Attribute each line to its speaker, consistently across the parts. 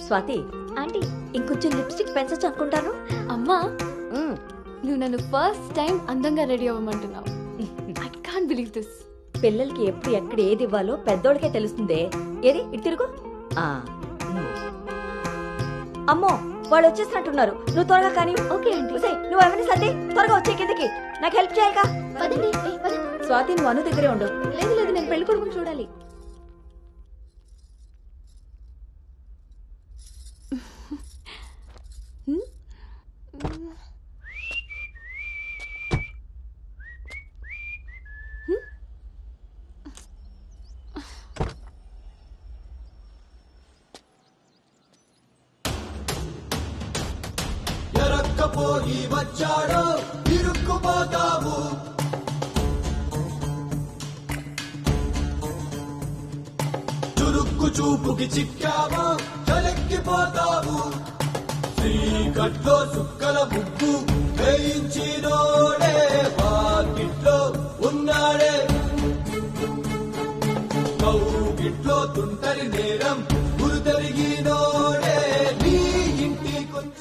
Speaker 1: Swathi aunty ఇంకొంచెం lipstick పెంచచ్చు అనుకుంటాను.
Speaker 2: అమ్మా నువ్వు నన్ను ఫస్ట్ టైం అందంగా రెడీ అవ్వమంటున్నావు. I can't believe this.
Speaker 1: పిల్లలకి ఎప్పుడు ఎక్కడ ఏది ఇవ్వాలో పెద్దోళ్ళకే తెలుస్తుందే. ఏది ఇటు తిరుగు. అమ్మో వాళ్ళు వచ్చేసినట్టున్నారు. నువ్వు త్వరగా కానీ.
Speaker 2: Okay aunty.
Speaker 1: నువ్వు ఎవరిని సర్ది త్వరగా వచ్చే కిందకి. నాకు హెల్ప్ చేయాలిగా.
Speaker 2: పదండి.
Speaker 1: స్వాతి నువ్వు అను దగ్గరే ఉండు.
Speaker 2: లేదు లేదు, నేను పెళ్లి కొడుకుని చూడాలి.
Speaker 3: ఎరక్కపోయి వచ్చాడో ఇరుక్కుపోతావు. చురుక్కు చూపుకి చిక్కావో చలెక్కిపోతావు. శ్రీకట్లో సుక్కల ముగ్గు వేయించినోడే వాకిట్లో ఉన్నాడే. కౌగిట్లో తుంటరి నేరం గురుతరిగినోడే. నీ ఇంటి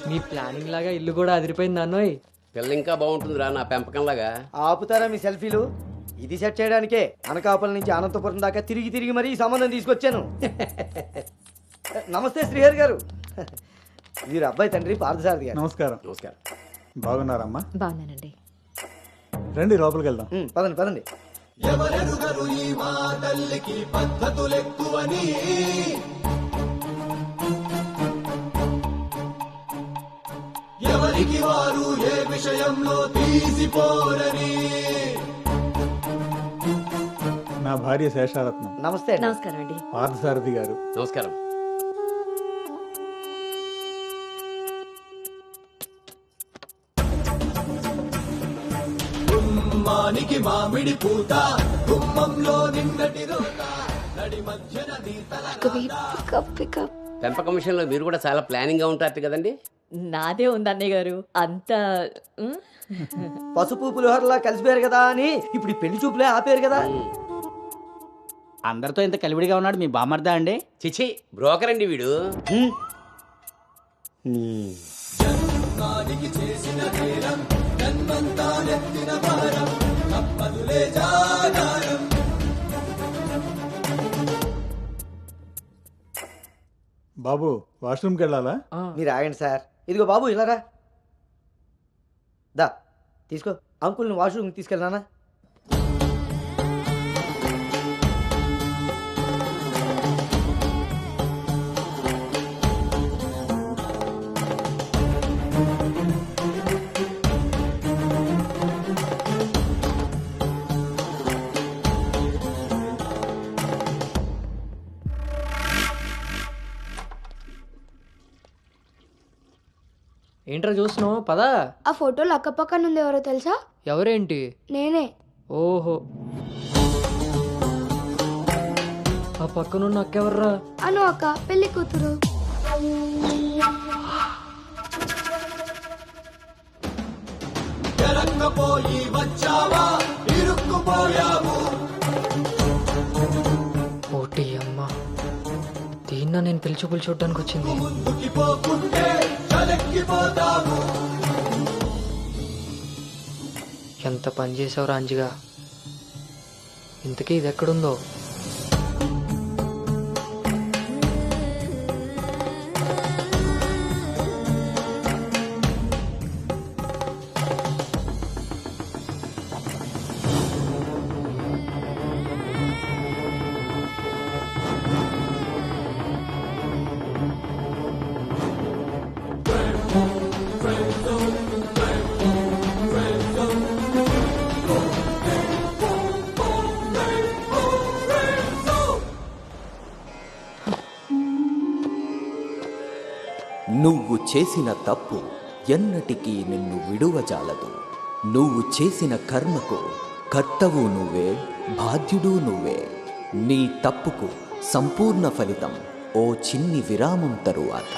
Speaker 4: మీ ప్లానింగ్ లాగా ఇల్లు కూడా అదిరిపోయింది అన్నోయ్.
Speaker 5: పిల్ల ఇంకా బాగుంటుందిరా నా పెంపకంలాగా.
Speaker 6: ఆపుతారా మీ సెల్ఫీలు? ఇది సెట్ చేయడానికే అనకాపల్లి నుంచి అనంతపురం దాకా తిరిగి తిరిగి మరీ ఈ సంబంధం తీసుకొచ్చాను. నమస్తే శ్రీహరి గారు. వీరు అబ్బాయి తండ్రి పార్థసారథి గారు.
Speaker 7: నమస్కారం.
Speaker 5: నమస్కారం.
Speaker 7: బాగున్నారమ్మా?
Speaker 1: బాగున్నానండి.
Speaker 7: రండి లోపలికి వెళ్దాం.
Speaker 6: పదండి పదండి.
Speaker 3: ఎవరెరుగరు ఈ మా తల్లికి పద్ధతులెక్కువని. ఎవరికి వారు ఏ విషయంలో తీసిపోరని.
Speaker 7: నా భార్య శేషారత్నం.
Speaker 6: నమస్తే అండి.
Speaker 1: నమస్కారం అండి.
Speaker 7: పార్థసారథి గారు.
Speaker 5: నమస్కారం.
Speaker 3: గుమ్మానికి మామిడి పూత గుమ్మంలో నిన్నటి రోత నడి మధ్యన
Speaker 5: పెంపకం విషయంలో మీరు కూడా చాలా ప్లానింగ్ గా ఉంటారు కదండి.
Speaker 1: నాదే ఉంది అన్నయ్య గారు. అంత
Speaker 6: పసుపు పులిహోరలా కలిసిపోయారు కదా అని ఇప్పుడు ఈ పెళ్లి చూపులే ఆపేరు కదా.
Speaker 8: అందరితో ఇంత కలివిడిగా ఉన్నాడు మీ బామర్దా అండి?
Speaker 5: చిచి బ్రోకర్ అండి వీడు.
Speaker 3: జన్మానికి చేసిన నేరం జన్మంతా నెత్తిన భారం తప్పదులే జాగారం.
Speaker 7: బాబు వాష్రూమ్కి వెళ్ళాలా?
Speaker 6: మీరు ఆగండి సార్. ఇదిగో బాబు ఇలారా. దా తీసుకో. అంకుల్ని వాష్రూమ్కి తీసుకెళ్ళానా?
Speaker 4: ఏంట్రా చూస్తున్నావు? పదా.
Speaker 2: ఆ ఫోటోలో అక్క పక్కన ఉంది, ఎవరో తెలుసా?
Speaker 4: ఎవరేంటి?
Speaker 2: నేనే.
Speaker 4: ఓహో, ఆ పక్కనున్న అక్కెవర్రా?
Speaker 2: అను అక్క, పెళ్లి కూతురు.
Speaker 3: ఎరక్కపోయి వచ్చావా ఇరుక్కుపోయావు.
Speaker 4: ఓటి అమ్మ, దీన్న నేను పిలిచి చూడ్డానికి వచ్చింది.
Speaker 3: ముందుకి పోకుంటే చలెక్కిపోతావు.
Speaker 4: ఎంత పని చేసావురా అంజిగా. ఇంతకీ ఇది ఎక్కడుందో?
Speaker 9: నువ్వు చేసిన తప్పు ఎన్నటికీ నిన్ను విడువజాలదు. నువ్వు చేసిన కర్మకు కర్తవు నువ్వే, బాధ్యుడు నువ్వే. నీ తప్పుకు సంపూర్ణ ఫలితం ఓ చిన్ని విరామం తరువాత.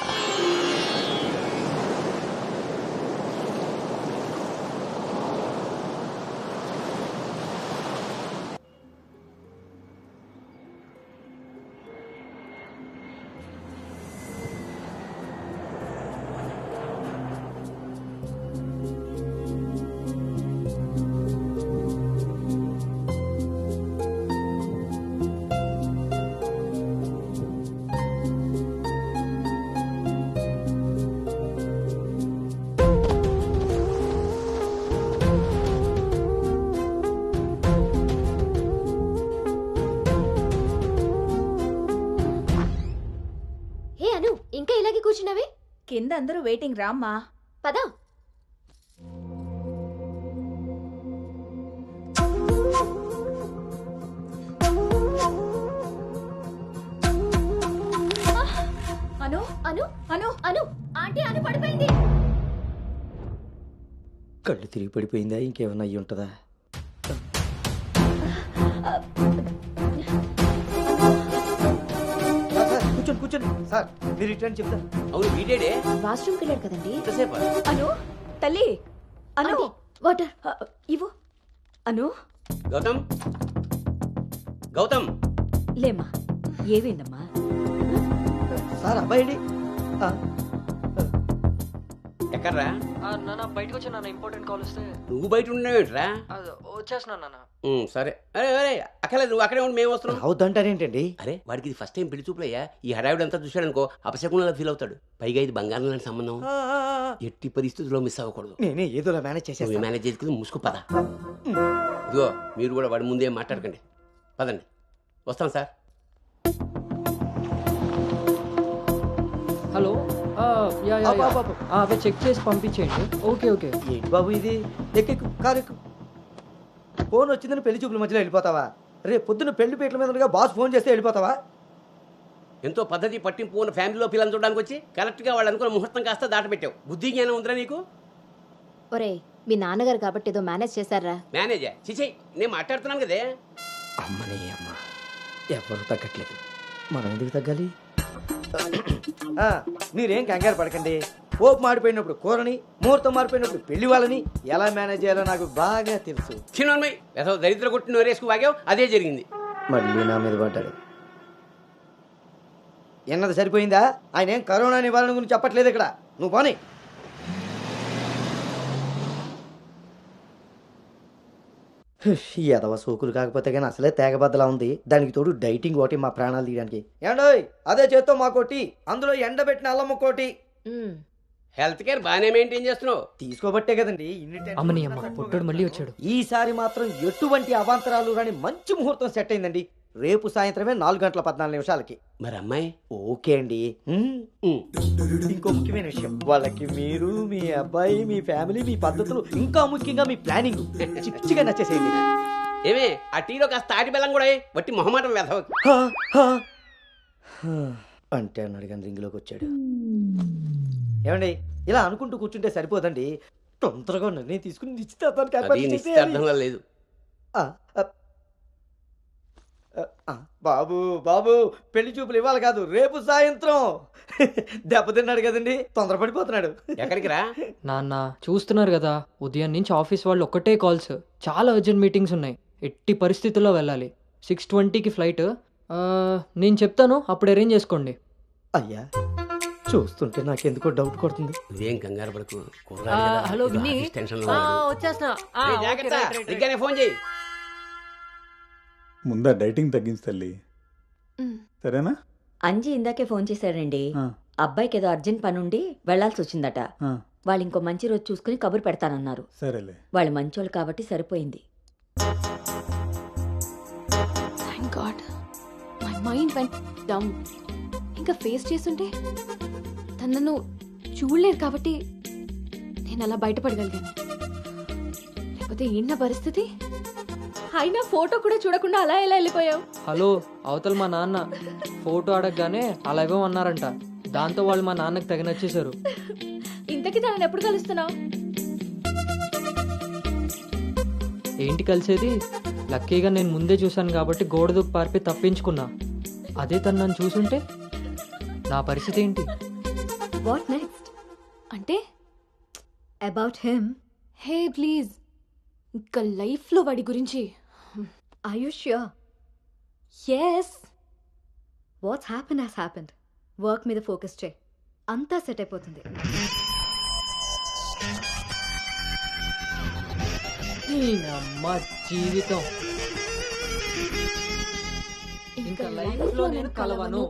Speaker 2: అను ఇంకా ఇలాగే కూర్చున్నావే?
Speaker 1: కింద అందరూ వెయిటింగ్ రామ్మా.
Speaker 2: పద.
Speaker 1: అను
Speaker 2: అను
Speaker 1: అను
Speaker 2: అను ఆంటీ అను పడిపోయింది.
Speaker 6: కళ్ళు తిరిగి పడిపోయిందా, ఇంకేమన్నా అయ్యి ఉంటుందా? కూర్చోండి కూర్చోండి సార్, మీరు రిటర్న్ చెప్తారు.
Speaker 5: అవును వీడేడే
Speaker 2: వాష్రూమ్కి వెళ్ళాడు కదండి.
Speaker 5: ఎంతసేపు
Speaker 1: అను తల్లి అను
Speaker 2: ఆంటీ, వాటర్.
Speaker 1: ఇవ్వు అను.
Speaker 5: గౌతమ్ గౌతమ్
Speaker 1: లేమ్మా, ఏమైందమ్మా?
Speaker 6: సార్ అబ్బాయి
Speaker 5: ఎక్కడ్రా?
Speaker 4: నాన్న బయటకు వచ్చా నాన్న, ఇంపార్టెంట్ కాల్ వస్తే.
Speaker 5: నువ్వు బయట ఉండేవేంట్రా?
Speaker 4: వచ్చేస్తున్నా నాన్న.
Speaker 5: సరే. అరే అరే అక్కర్లేదు, నువ్వు అక్కడే ఉండి మేము వస్తున్నాం.
Speaker 6: అవుతుంటారేంటండి?
Speaker 5: అరే వాడికి ఇది ఫస్ట్ టైం పెళ్లి చూపులయ్యా. ఈ హడావిడి అంతా చూశాడనుకో అపశకునంలా ఫీల్ అవుతాడు. పైగా ఇది బంగారం లాంటి సంబంధం, ఎట్టి పరిస్థితుల్లో మిస్ అవ్వకూడదు.
Speaker 6: నేనే ఏదోలా మేనేజ్
Speaker 5: నువ్వు
Speaker 6: చేసేస్తాను.
Speaker 5: మేనేజ్ చేసుకుని ముసుగు పద. ఇదిగో మీరు కూడా వాడి ముందే మాట్లాడకండి, పదండి. వస్తాం సార్.
Speaker 4: హలో, యా యా
Speaker 6: అబ్బా,
Speaker 4: యా.
Speaker 6: అబ్బా, అబ్బా.
Speaker 4: అవి చెక్ చేసి పంపించేయండి. Okay okay.
Speaker 6: ఏంటి బాబు ఇది? ఎక్కెక్కు కారు ఎక్కు. ఫోన్ వచ్చిందని పెళ్లి చూపుల మధ్యలో వెళ్ళిపోతావా? రేపు పొద్దున్న పెళ్లి పీటల మీద బాస్ ఫోన్ చేస్తే వెళ్ళిపోతావా?
Speaker 5: ఎంతో పద్ధతి పట్టింపు ఉన్న ఫ్యామిలీలో పిల్లలు చూడడానికి వచ్చి కరెక్ట్గా వాళ్ళు అనుకున్న ముహూర్తం కాస్త దాటపెట్టావు. బుద్ధి జ్ఞానం ఉందిరా నీకు?
Speaker 2: ఒరే మీ నాన్నగారు కాబట్టి ఏదో మేనేజ్ చేశారా?
Speaker 5: మేనేజర్ చిచే, నేను మాట్లాడుతున్నాను కదే.
Speaker 6: అమ్మని అమ్మ, ఎవరు తగ్గట్లేదు, మనం ఎందుకు తగ్గాలి? మీరేం కంగారు పడకండి. పోపు మాడిపోయినప్పుడు కూరని, ముహూర్తం మారిపోయినప్పుడు పెళ్లి వాళ్ళని ఎలా మేనేజ్ చేయాలో నాకు బాగా తెలుసు.
Speaker 5: చిన్నమ్మాయి ఏదో దరిద్ర కొట్టి నోరేసుకు వాగావు, అదే జరిగింది.
Speaker 6: మళ్ళీ నా మీద పడ్డాడు. ఎన్నది సరిపోయిందా? ఆయన ఏం కరోనా నివారణ గురించి చెప్పట్లేదు ఇక్కడ. నువ్వు పోనీ. ఈ ఎదవ సోకులు కాకపోతే కానీ అసలే తేగబద్దలా ఉంది. దానికి తోడు డైటింగ్ ఒకటి మా ప్రాణాలు తీయడానికి. ఏండోయ్ అదే చేత్తో మా కోటి, అందులో ఎండబెట్టిన అల్లమ్మ కోటి.
Speaker 5: హెల్త్ కేర్ బాగానే మెయింటైన్ చేస్తున్నావు.
Speaker 6: తీసుకోబట్టే కదండి ఇన్ని
Speaker 4: అమ్మని అమ్మ, పుట్టడు మళ్ళీ వచ్చాడు.
Speaker 6: ఈసారి మాత్రం ఎటువంటి అవాంతరాలు రాని మంచి ముహూర్తం సెట్ అయిందండి. రేపు సాయంత్రమే 4:14
Speaker 5: మరి అమ్మాయి?
Speaker 6: ఓకే అండి. ఇంకో ముఖ్యమైన విషయం, వాళ్ళకి మీరు, మీ అబ్బాయి, మీ ఫ్యామిలీ, మీ పద్ధతులు, ఇంకా ముఖ్యంగా మీ ప్లానింగ్ చిచ్చిగా నచ్చేసేయండి.
Speaker 5: ఏమే ఆ టీలో కాస్త తాటి బెల్లం కూడా వట్టి మొహమాటం వెధవకి.
Speaker 6: అంటే అన్నాడు కానీ రింగులోకి వచ్చాడు. ఏమండి ఇలా అనుకుంటూ కూర్చుంటే సరిపోదండి. తొందరగా నిర్ణయం తీసుకుని నిశ్చితార్థానికి ఏర్పాటు
Speaker 5: అది
Speaker 6: చేసేయాలి.
Speaker 5: నిశ్చితార్థంలో లేదు.
Speaker 6: బాబు బాబు పెళ్లి చూపులు ఇవ్వాలి కాదు, రేపు సాయంత్రం. దెబ్బతిన్నాడు కదండి, తొందరపడిపోతున్నాడు.
Speaker 5: ఎక్కడికి రా?
Speaker 4: నాన్న చూస్తున్నారు కదా, ఉదయం నుంచి ఆఫీస్ వాళ్ళు ఒక్కటే కాల్స్, చాలా అర్జెంట్ మీటింగ్స్ ఉన్నాయి. ఎట్టి పరిస్థితుల్లో వెళ్ళాలి. 6:20కి ఫ్లైట్. నేను చెప్తాను, అప్పుడు అరేంజ్ చేసుకోండి.
Speaker 6: అయ్యా చూస్తుంటే నాకెందుకో డౌట్ కొడుతుంది.
Speaker 5: నువ్వేం కంగారు పడకు.
Speaker 4: హలో విన్నీ,
Speaker 5: వచ్చేస్తున్నా. ఫోన్ చేయి.
Speaker 7: ముందా డైటింగ్ తగ్గించి తల్లి, సరేనా?
Speaker 1: అంజీ ఇందాకే ఫోన్ చేశాడండి.
Speaker 7: ఆ,
Speaker 1: అబ్బాయికి ఏదో అర్జెంట్ పని ఉండి వెళ్లాల్సి వచ్చిందట.
Speaker 7: ఆ,
Speaker 1: వాళ్ళు ఇంకో మంచి రోజు చూసుకుని కబురు పెడతానన్నారు.
Speaker 7: సరేలే.
Speaker 1: వాళ్ళు మంచోళ్ళు కాబట్టి సరిపోయింది.
Speaker 2: Thank God my mind vent down. ఇంకా ఫేస్ చేస్తుంటే తను నన్ను చూడలేదు కాబట్టి నేను అలా బయటపడగలిగాను. లేకపోతే ఏంటి నా పరిస్థితి? అయినా ఫోటో కూడా చూడకుండా అలా ఎలా వెళ్ళిపోయావు?
Speaker 4: హలో, అవతల మా నాన్న ఫోటో అడగగానే అలా ఇవ్వమన్నారంట. దాంతో వాళ్ళు మా నాన్నకి తెగ నచ్చేశారు.
Speaker 2: ఇంతకీ తనని ఎప్పుడు కలుస్తున్నావు?
Speaker 4: ఏంటి కలిసేది? లక్కీగా నేను ముందే చూశాను కాబట్టి గోడ దూకి పారిపోయి తప్పించుకున్నా. అదే తను నన్ను చూసుంటే నా పరిస్థితి ఏంటి?
Speaker 1: What next?
Speaker 2: అంటే
Speaker 1: అబౌట్ హిమ్.
Speaker 2: హే ప్లీజ్, ఇంకా లైఫ్లో వాడి గురించి.
Speaker 1: Are you sure?
Speaker 2: Yes.
Speaker 1: What's happen has happened. Work మీద ఫోకస్ చేయి, అంతా సెట్ అయిపోతుంది.
Speaker 4: అమ్మ జీవితం ఇంకా లైఫ్లో నేను కలవను.